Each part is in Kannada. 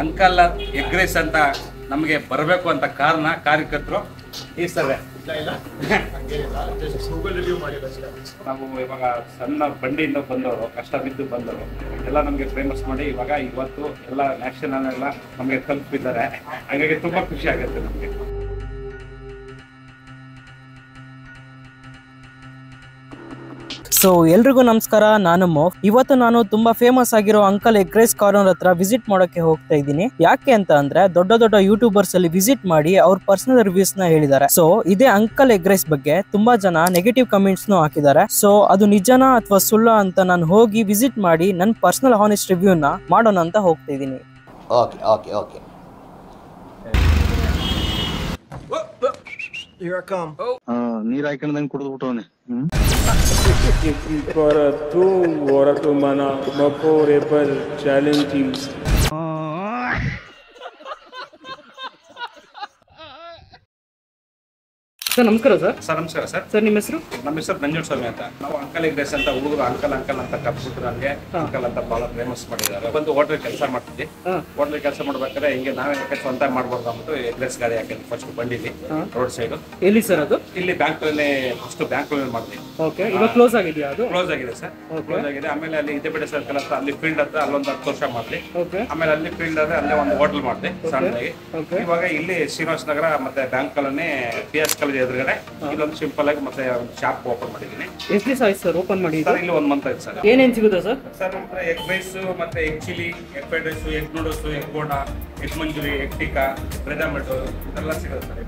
ಅಂಕಲ್ ಎಗ್ ರೈಸ್ ಅಂತ ನಮಗೆ ಬರಬೇಕು ಅಂತ ಕಾರಣ ಕಾರ್ಯಕರ್ತರು ಈ ಸರ್ವೆ ನಾವು ಇವಾಗ ಸಣ್ಣ ಬಂಡಿಯಿಂದ ಬಂದವರು ಕಷ್ಟ ಬಿದ್ದು ಬಂದವರು ಎಲ್ಲ ನಮಗೆ ಫೇಮಸ್ ಮಾಡಿ ಇವಾಗ ಇವತ್ತು ಎಲ್ಲ ನ್ಯಾಷನಲ್ ಎಲ್ಲ ನಮಗೆ ತಲುಪಿದ್ದಾರೆ. ಹಾಗಾಗಿ ತುಂಬಾ ಖುಷಿ ಆಗುತ್ತೆ ನಮಗೆ. ಸೊ ಎಲ್ರಿಗೂ ನಮಸ್ಕಾರ, ನಾನು ಮೋಫ್. ಇವತ್ತು ನಾನು ತುಂಬಾ ಫೇಮಸ್ ಆಗಿರೋ ಅಂಕಲ್ ಎಗ್ ರೈಸ್ ಕಾರ್ನರ್ ಹತ್ರ ವಿಸಿಟ್ ಮಾಡೋಕೆ ಹೋಗ್ತಾ ಇದ್ದೀನಿ. ಯಾಕೆ ಅಂತ ಅಂದ್ರೆ ದೊಡ್ಡ ದೊಡ್ಡ ಯೂಟ್ಯೂಬರ್ಸ್ ಅಲ್ಲಿ ವಿಸಿಟ್ ಮಾಡಿ ಅವ್ರ ಪರ್ಸನಲ್ ರಿವ್ಯೂಸ್ ನ ಹೇಳಿದ್ದಾರೆ. ಸೊ ಇದೇ ಅಂಕಲ್ ಎಗ್ ರೈಸ್ ಬಗ್ಗೆ ತುಂಬಾ ಜನ ನೆಗೆಟಿವ್ ಕಮೆಂಟ್ಸ್ ನು ಹಾಕಿದ್ದಾರೆ. ಸೊ ಅದು ನಿಜನಾ ಅಥವಾ ಸುಳ್ಳ ಅಂತ ನಾನು ಹೋಗಿ ವಿಸಿಟ್ ಮಾಡಿ ನನ್ನ ಪರ್ಸನಲ್ ಹಾನೆಸ್ಟ್ ರಿವ್ಯೂ ನ ಮಾಡೋಣ ಅಂತ ಹೋಗ್ತಾ ಇದ್ದೀನಿ. ನೀರ್ ಹಾಕೊಂಡಂಗ್ ಕುಡಿದ್ಬಿಟ್ಟವನೆ. ಹೊರತು ಮನ ಮಕೋರೆಬಲ್ ಚಾಲೆಂಜಿಂಗ್. ಸರ್ ನಮಸ್ಕಾರ. ಸರ್ ನಮಸ್ಕಾರ ಸರ್. ಸರ್ ನಿಮ್ಮ ಹೆಸರು? ನಮ್ಮ ಹೆಸರು ನಂಜುಂಡಸ್ವಾಮಿ ಅಂತ. ನಾವು ಅಂಕಲ್ ಎಗ್ ರೈಸ್ ಅಂತ ಹುಡುಗರು ಅಂಕಲ್ ಅಂತ ಕರ್ಬಿಟ್ರು. ನಮಗೆ ಅಂಕಲ್ ಅಂತ ಬಹಳ ಫೇಮಸ್ ಮಾಡಿದ್ದಾರೆ. ಒಂದು ಹೋಟೆಲ್ ಕೆಲಸ ಮಾಡ್ತಿದ್ವಿ. ಹೋಟೆಲ್ ಕೆಲಸ ಮಾಡ್ಬೇಕಾದ್ರೆ ಹಿಂಗೆ ನಾವೇ ಸ್ವಂತ ಮಾಡ್ಬೋದು ಅಂದ್ಬಿಟ್ಟು ಎಗ್ ರೈಸ್ ಗಾಡಿ ಹಾಕಿದ್ವಿ ಫಸ್ಟ್ ಬಂಡಿಲಿ ರೋಡ್ ಸೈಡ್. ಎಲ್ಲಿ ಸರ್ ಅದು? ಇಲ್ಲಿ ಬ್ಯಾಂಕ್ನಲ್ಲಿ ಫಸ್ಟ್ ಬ್ಯಾಂಕ್ನಲ್ಲಿ ಮಾಡ್ತೀವಿ. ಓಕೆ, ಇವಾಗ ಕ್ಲೋಸ್ ಆಗಿದೆಯಾ ಅದು? ಕ್ಲೋಸ್ ಆಗಿದೆ ಸರ್, ಕ್ಲೋಸ್ ಆಗಿದೆ. ಆಮೇಲೆ ಅಲ್ಲಿ ಇದೇಬೇಡ ಸರ್ಕಲ್ ಹತ್ರ ಅಲ್ಲಿ ಫೀಲ್ಡ್ ಹತ್ರ ಅಲ್ಲೊಂದು 10 ವರ್ಷ ಮಾಡ್ಲಿ. ಆಮೇಲೆ ಅಲ್ಲಿ ಫೀಲ್ಡ್ ಆದ್ರೆ ಅಲ್ಲೇ ಒಂದು ಹೋಟೆಲ್ ಮಾಡ್ಲಿ ಸಣ್ಣದಾಗಿ. ಇವಾಗ ಇಲ್ಲಿ ಶ್ರೀನಿವಾಸ ನಗರ ಮತ್ತೆ ಬ್ಯಾಂಕ್ ಕಾಲೋನಿ PS ಕಾಲೇಜ್ ಎದುರುಗಡೆ ಇಲ್ಲೊಂದು ಸಿಂಪಲ್ ಆಗಿ ಮತ್ತೆ ಒಂದು ಶಾಪ್ ಓಪನ್ ಮಾಡಿದ್ದೀನಿ. ಎಷ್ಟು ದಿವಸ ಆಯ್ತು ಸರ್ ಓಪನ್ ಮಾಡಿ? ಇಲ್ಲಿ 1 ಮಂತ್ ಆಯ್ತು ಸರ್. ಏನೇನು ಸಿಗುತ್ತೆ ಸರ್? ಸರ್ ನಮ್ಮ ಹತ್ರ ಎಗ್ ರೈಸ್ ಮತ್ತೆ egg chilli, egg fried rice, egg noodles, egg bonda, egg manchurian, egg tikka, bread omelette ಇದೆಲ್ಲ ಸಿಗುತ್ತೆ ಸರ್.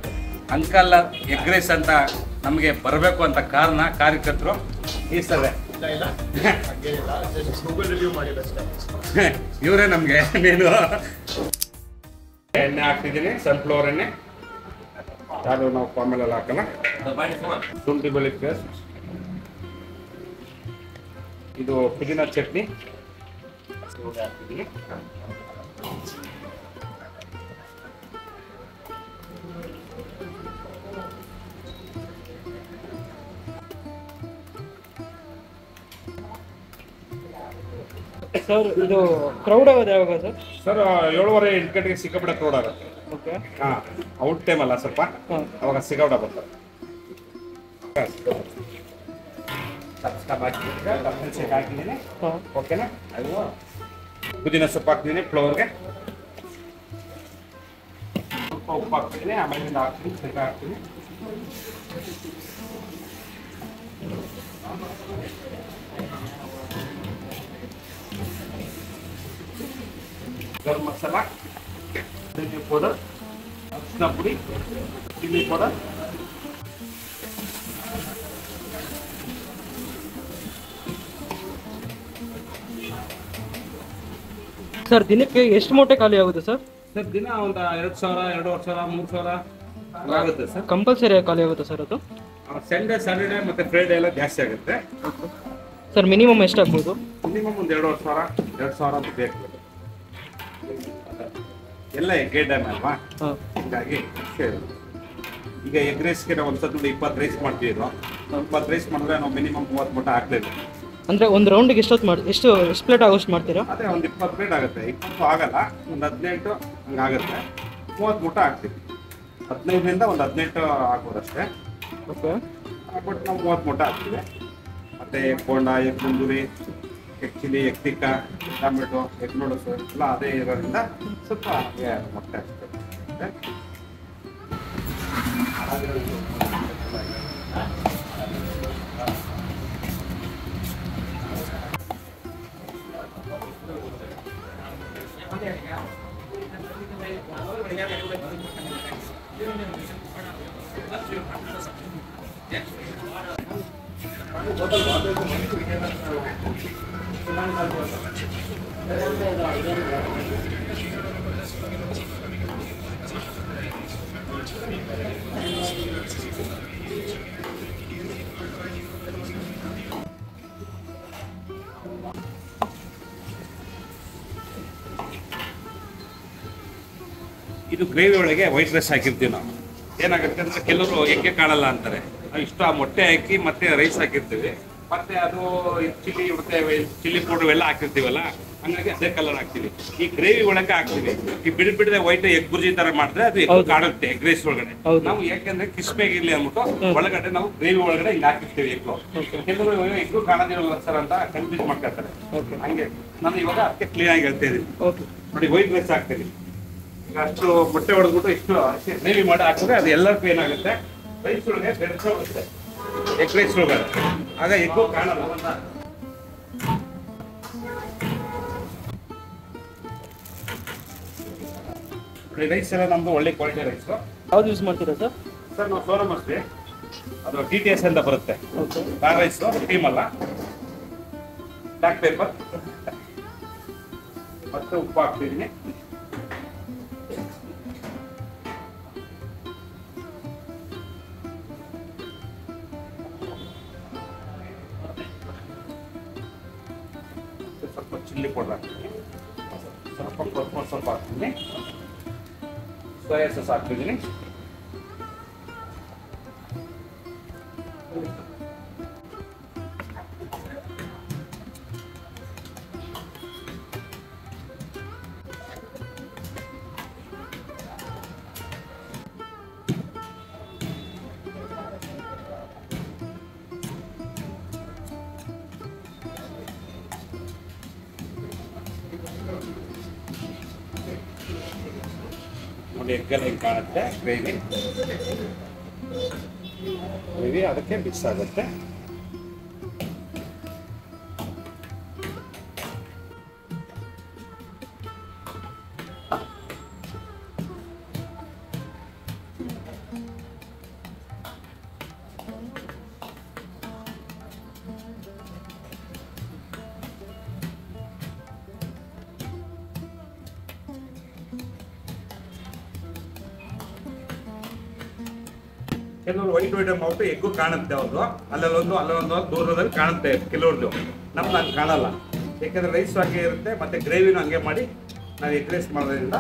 ಅಂಕಲ್ ಎಗ್ ರೈಸ್ ಅಂತ ನಮಗೆ ಬರಬೇಕು ಅಂತ ಕಾರಣ ಕಾರ್ಯಕರ್ತರು ಈ ಸರ್ವೆ ಇವರೇ ನಮಗೆ. ನೀನು ಎಣ್ಣೆ ಹಾಕ್ತಿದ್ದೀನಿ, ಸನ್ಫ್ಲವರ್ ಎಣ್ಣೆ. ಯಾರು ನಾವು ಪಾಮೇಲೆಲ್ಲ ಹಾಕಲ್ಲ. ಶುಂಠಿ ಬೆಳ್ಳುಳ್ಳಿ ಪೇಸ್ಟ್, ಇದು ಪುದೀನ ಚಟ್ನಿ ಹಾಕ್ತಿದ್ದೀನಿ. ಸರ್ ಇದು ಕ್ರೌಡ್ ಆಗೋದು ಯಾವಾಗ ಸರ್? ಸರ್ 7:30-8 ಗಂಟೆಗೆ ಸಿಕ್ಕಾಪಟ್ಟೆ ಕ್ರೌಡ್ ಆಗುತ್ತೆ. ಓಕೆ, ಔಟ್ ಟೈಮ್ ಅಲ್ಲ ಸ್ವಲ್ಪ, ಅವಾಗ ಸಿಕ್ಕಾಪಟ್ಟೆ ಬರ್ತಾರೆ. ಹಾಕಿದ್ದೀನಿ, ಓಕೆನಾ? ಪುದೀನ ಸೊಪ್ಪು ಹಾಕ್ತೀನಿ, ಫ್ಲವರ್ಗೆ ಸ್ವಲ್ಪ ಉಪ್ಪು ಹಾಕ್ತೀನಿ, ಆಮೇಲೆ ಹಾಕ್ತೀನಿ, ಸ್ವಲ್ಪ ಹಾಕ್ತೀನಿ. ಗರಂ ಮಸಾಲ, ಧನಿಯಾ ಪೌಡರ್, ಅರಿಶಿನ ಪುಡಿ, ಚಿಲ್ಲಿ ಪೌಡರ್, ಸರ್ ದಿನಕ್ಕೆ ಎಷ್ಟು ಮೂಟೆ ಖಾಲಿ ಆಗುತ್ತೆ ಸರ್? ಸರ್ ದಿನ ಒಂದು 2,000, 2,500, 3,000 ಆಗುತ್ತೆ ಸರ್. ಕಂಪಲ್ಸರಿ ಖಾಲಿ ಆಗುತ್ತೆ ಸರ್ ಅದು? ಸಂಡೇ, ಸ್ಯಾಟರ್ಡೇ ಮತ್ತೆ ಫ್ರೈಡೇ ಎಲ್ಲ ಜಾಸ್ತಿ ಆಗುತ್ತೆ ಸರ್. ಮಿನಿಮಮ್ ಎಷ್ಟಾಗ್ಬೋದು? ಮಿನಿಮಮ್ ಒಂದು 2,500 ಅಂತ ಬೇಕು. ಎಲ್ಲ ಎಗ್ ಐಟಮ್ ಅಲ್ವಾ, ಹೀಗಾಗಿ ಈಗ ಎಗ್ ರೈಸ್ಗೆ ನಾವು ಒಂದ್ಸತಿ 20 ರೈಸ್ ಮಾಡ್ತಿದ್ರು. 20 ರೈಸ್ ಮಾಡಿದ್ರೆ ನಾವು ಮಿನಿಮಮ್ 30 ಮೂಟ ಹಾಕ್ಲೇಬೇಕು. ಅಂದ್ರೆ ಒಂದು ರೌಂಡಿಗೆ ಎಷ್ಟು ಪ್ಲೇಟ್ ಆಗೋಷ್ಟು ಮಾಡ್ತೀರಾ? ಅದೇ ಒಂದು 20 ಪ್ಲೇಟ್ ಆಗುತ್ತೆ. 20 ಆಗಲ್ಲ, ಒಂದು 18 ಹಂಗಾಗುತ್ತೆ. 30 ಮೂಟ ಹಾಕ್ತೀವಿ. 15ರಿಂದ ಒಂದು 18 ಆಗ್ಬೋದು ಅಷ್ಟೇ. ಓಕೆ, ಹಾಕ್ಬಿಟ್ಟು ನಾವು 30 ಮೂಟ ಹಾಕ್ತೀವಿ. ಮತ್ತೆ egg bonda, egg tandoori, egg chilli, egg tikka, tomato, egg noodles ಎಲ್ಲ ಅದೇ ಇರೋದ್ರಿಂದ ಸ್ವಲ್ಪ ಮೊಟ್ಟೆ ಹಾಕ್ತೀವಿ. ಇದು ಗ್ರೇವಿ ಒಳಗೆ ವೈಟ್ ರೈಸ್ ಹಾಕಿರ್ತೀವಿ ನಾವು. ಏನಾಗುತ್ತೆ ಅಂದ್ರೆ ಕೆಲವರು ಎಗ್ಗೆ ಕಾಣಲ್ಲ ಅಂತಾರೆ. ನಾವು ಇಷ್ಟು ಆ ಮೊಟ್ಟೆ ಹಾಕಿ ಮತ್ತೆ ರೈಸ್ ಹಾಕಿರ್ತೀವಿ. ಮತ್ತೆ ಅದು ಚಿಲ್ಲಿ ಮತ್ತೆ ಚಿಲ್ಲಿ ಪೌಡರ್ ಎಲ್ಲ ಹಾಕಿರ್ತೀವಲ್ಲ, ಹಂಗಾಗಿ ಅದೇ ಕಲರ್ ಹಾಕ್ತೀವಿ. ಈ ಗ್ರೇವಿ ಒಳಗೆ ಹಾಕ್ತೀವಿ. ಈ ಬಿಡದೆ ವೈಟ್ ಎಗ್ ಬುರ್ಜಿ ತರ ಮಾಡಿದ್ರೆ ಅದು ಎಗ್ ಕಾಣುತ್ತೆ ಎಗ್ ರೈಸ್ ಒಳಗಡೆ. ನಾವು ಯಾಕೆಂದ್ರೆ ಕ್ರಿಸ್ಪಿಯಾಗಿರ್ಲಿ ಅಂದ್ಬಿಟ್ಟು ಒಳಗಡೆ ನಾವು ಗ್ರೇವಿ ಒಳಗಡೆ ಹಿಂಗೆ ಹಾಕಿರ್ತೀವಿ ಎಗ್. ಕೆಲವರು ಎಗ್ಗು ಕಾಣೋದಿರಲ್ಲ ಸರ್ ಅಂತ ಕನ್ಫ್ಯೂಸ್ ಮಾಡ್ಕೊಳ್ತಾರೆ. ಹಂಗೆ ನಾನು ಇವಾಗ ಅದಕ್ಕೆ ಕ್ಲೀನ್ ಆಗಿ ಹೇಳ್ತಾ ಇದೀನಿ. ನೋಡಿ ವೈಟ್ ರೈಸ್ ಹಾಕ್ತೀನಿ. ಈಗ ಅಷ್ಟು ಮೊಟ್ಟೆ ಹೊಡೆದ್ಬಿಟ್ಟು ಇಷ್ಟು ಗ್ರೇವಿ ಮಾಡಿ ಹಾಕಿದ್ರೆ ಅದು ಎಲ್ಲರಿಗೂ ಏನಾಗುತ್ತೆ, ರೈಸ್ ಒಳಗೆ ಬೆರೆಸೋಗುತ್ತೆ ಎಗ್ ರೈಸ್ ಒಳಗಡೆ. ಆಗ ಎಗ್ಗು ಕಾಣಲ್ಲ. ರೈಸ್ ಎಲ್ಲ ನಮ್ದು ಒಳ್ಳೆ ಕ್ವಾಲಿಟಿ ರೈಸ್. ಯಾವ್ದು ಯೂಸ್ ಮಾಡ್ತೀರಾ ಸರ್? ಸರ್ ನಾವು ಸೋನಾ ಮಸೂರಿ, ಅದು TTS ಅಂತ ಬರುತ್ತೆ. ಕಾರ್ ರೈಸ್ ಟೀಮ್ ಅಲ್ಲ. ಬ್ಲಾಕ್ ಪೇಪರ್ ಮತ್ತೆ ಉಪ್ಪು ಹಾಕ್ತಿದ್ದೀನಿ. ಸ್ವಲ್ಪ ಚಿಲ್ಲಿ ಪೌಡರ್ ಹಾಕ್ತೀನಿ, ಸ್ವಲ್ಪ ಕೊತ್ತಂಬರಿ ಸ್ವಲ್ಪ ಹಾಕ್ತೀನಿ, ಸೋಯಾ ಸಾಸ್ ಹಾಕ್ತಿದ್ದೀನಿ. ನೋಡಿ ಎಗ್ಗೆಲ್ಲ ಹಿಂಗೆ ಕಾಣುತ್ತೆ. ಗ್ರೇವಿ ಅದಕ್ಕೆ ಮಿಕ್ಸ್ ಆಗುತ್ತೆ. ಕೆಲವರು ವೈಟ್ ಮಾಡ್ಬಿಟ್ಟು ಎಗ್ಗು ಕಾಣುತ್ತೆ. ಅವ್ರದ್ದು ಅಲ್ಲೊಂದು ದೂರದಲ್ಲಿ ಕಾಣುತ್ತೆ ಕೆಲವ್ರದ್ದು. ನಮ್ದು ಹಂಗೆ ಕಾಣಲ್ಲ, ಯಾಕಂದ್ರೆ ರೈಸ್ ಹಾಗೆ ಇರುತ್ತೆ ಮತ್ತೆ ಗ್ರೇವಿನೂ ಹಂಗೆ ಮಾಡಿ ನಾವು ಎಗ್ ರೈಸ್ ಮಾಡೋದ್ರಿಂದ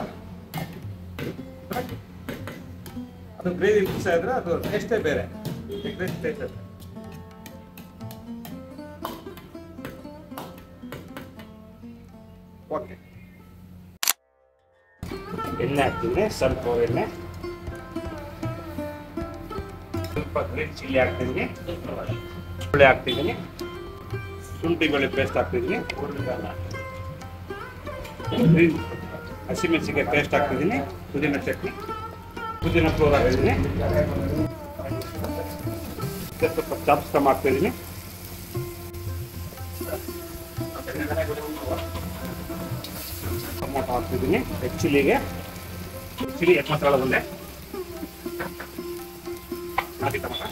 ಅದು ಗ್ರೇವಿ ಮಿಕ್ಸ್ ಆಗಿದ್ರೆ ಅದು ಟೇಸ್ಟೇ ಬೇರೆ. ಎಗ್ ರೈಸ್ ಟೇಸ್ಟ್ ಇದೆ. ಓಕೆ, ಎಣ್ಣೆ ಹಾಕ್ತೀನಿ, ಸ್ವಲ್ಪ ಎಣ್ಣೆ, ಸ್ವಲ್ಪ ಗ್ರೀನ್ ಚಿಲ್ಲಿ ಹಾಕ್ತಿದ್ದೀನಿ, ಹುಳಿ ಹಾಕ್ತಿದ್ದೀನಿ, ಶುಂಠಿ ಬೆಳ್ಳುಳ್ಳಿ ಪೇಸ್ಟ್ ಹಾಕ್ತಿದ್ದೀನಿ, ಗ್ರೀನ್ ಹಸಿಮೆಣಸಿನ್ಕಾಯಿ ಪೇಸ್ಟ್ ಹಾಕ್ತಿದ್ದೀನಿ, ಪುದೀನ ಚಟ್ನಿ, ಪುದೀನ ಫ್ಲೋರ್ ಹಾಕ್ತಿದ್ದೀನಿ, ಸ್ವಲ್ಪ ಚಾಪ್ಸ್ಕಮ್ ಹಾಕ್ತಿದ್ದೀನಿ, ಟೊಮೊಟೊ ಹಾಕ್ತಿದ್ದೀನಿ, ಚಿಲ್ಲಿಗೆ ಚಿಲ್ಲಿ ಮಸಾಲ ಬಂದೆ ಹಾಕಿ ಟೊಮೊಟೊ,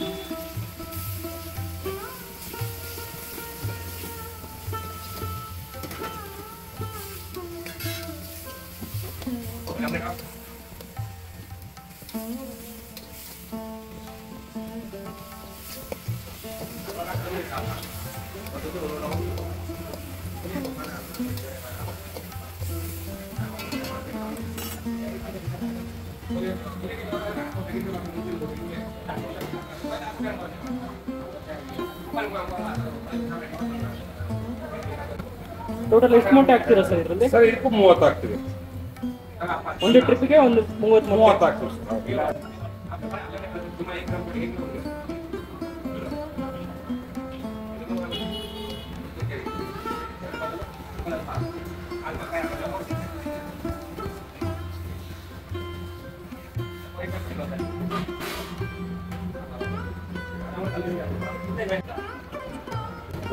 ಟೋಟಲ್ ಎಷ್ಟು ಮೊಟ್ಟೆ ಹಾಕ್ತೀರಾ ಸರ್ ಇದರಲ್ಲಿ? ಸರ್ ಇದಕ್ಕೂ 30 ಹಾಕ್ತೀವಿ. ಒಂದು ಟ್ರಿಪ್ಗೆ ಒಂದು 30 ಹಾಕ್ತೀವಿ ಸರ್.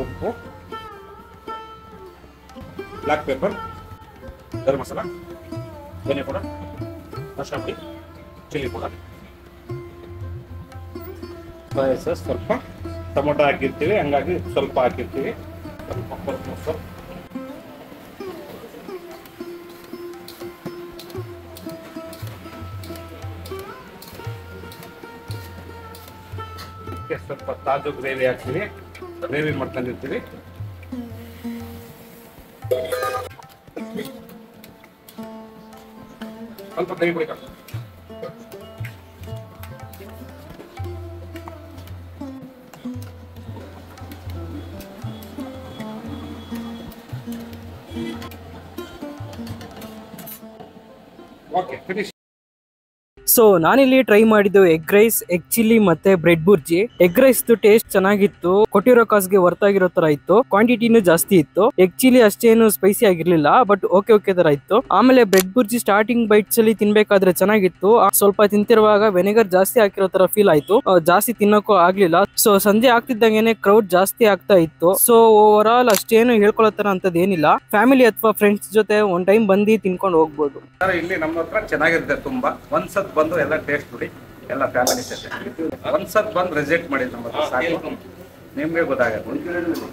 ಉಪ್ಪು, ಬ್ಲಾಕ್ ಪೇಪರ್, ಗರಂ ಮಸಾಲ, ಧನಿಯಾ ಪೌಡರ್, ಅರಿಶಿನ ಪುಡಿ, ಚಿಲ್ಲಿ ಪೌಡರ್, ಸೋಯಾ ಸಾಸ್, ಸ್ವಲ್ಪ ಟೊಮೊಟೊ ಹಾಕಿರ್ತೀವಿ ಹಂಗಾಗಿ ಸ್ವಲ್ಪ ಹಾಕಿರ್ತೀವಿ, ಸ್ವಲ್ಪ ಕೊತ್ತಂಬರಿ ಸೊಪ್ಪು, ಸ್ವಲ್ಪ ತಾಜು ಗ್ರೇವಿ ಹಾಕ್ತೀವಿ, ಗ್ರೇವಿ ಮಾಡ್ಕೊಂಡಿರ್ತೀವಿ. ಸ್ವಲ್ಪ ದही ಬೇಕಾ, ಓಕೆ ಫಿನಿಶ್. ಸೊ ನಾನಿಲ್ಲಿ ಟ್ರೈ ಮಾಡಿದ್ದು ಎಗ್ ರೈಸ್, ಎಗ್ ಚಿಲ್ಲಿ ಮತ್ತೆ bread bhurji. Egg rice taste ಚೆನ್ನಾಗಿತ್ತು, ಕೊಟ್ಟಿರೋ ಕಾಸ್ಗೆ ವರ್ತ್ ಆಗಿರೋ ತರ ಇತ್ತು, ಕ್ವಾಂಟಿಟಿನೂ ಜಾಸ್ತಿ ಇತ್ತು. ಎಗ್ ಚಿಲ್ಲಿ ಅಷ್ಟೇನು ಸ್ಪೈಸಿ ಆಗಿರ್ಲಿಲ್ಲ, ಬಟ್ ಓಕೆ ತರ ಇತ್ತು. ಆಮೇಲೆ ಬ್ರೆಡ್ ಬುರ್ಜಿ ಸ್ಟಾರ್ಟಿಂಗ್ ಬೈಟ್ಸ್ ಅಲ್ಲಿ ತಿನ್ಬೇಕಾದ್ರೆ ಚೆನ್ನಾಗಿತ್ತು, ಸ್ವಲ್ಪ ತಿಂತಿರುವಾಗ ವೆನಿಗರ್ ಜಾಸ್ತಿ ಹಾಕಿರೋ ತರ ಫೀಲ್ ಆಯ್ತು, ಜಾಸ್ತಿ ತಿನ್ನೋಕ್ಕೂ ಆಗ್ಲಿಲ್ಲ. ಸೊ ಸಂಜೆ ಆಗ್ತಿದ್ದಂಗೆನೆ ಕ್ರೌಡ್ ಜಾಸ್ತಿ ಆಗ್ತಾ ಇತ್ತು. ಸೊ ಓವರ್ ಆಲ್ ಅಷ್ಟೇನು ಹೇಳ್ಕೊಳ್ಳೋ ತರ ಅಂತದ್ ಏನಿಲ್ಲ. ಫ್ಯಾಮಿಲಿ ಅಥವಾ ಫ್ರೆಂಡ್ಸ್ ಜೊತೆ ಒಂದ್ ಟೈಮ್ ಬಂದು ತಿನ್ಕೊಂಡು ಹೋಗ್ಬೋದು. ಇಲ್ಲಿ ನಮ್ಮ ಹತ್ರ ಚೆನ್ನಾಗಿರುತ್ತೆ ತುಂಬಾ. ಒಂದ್ಸತ್ ಬಂದು ಎಲ್ಲ ಟೇಸ್ಟ್ ನೋಡಿ, ಎಲ್ಲ ಫ್ಯಾಮಿಲಿ ಜೊತೆ ಒಂದ್ಸತ್ ಬಂದು ರಿಸೆಕ್ಟ್ ಮಾಡಿ ನಮ್ಮ ಹತ್ರ ಸಾಕು, ನಿಮ್ಗೆ ಗೊತ್ತಾಗುತ್ತೆ.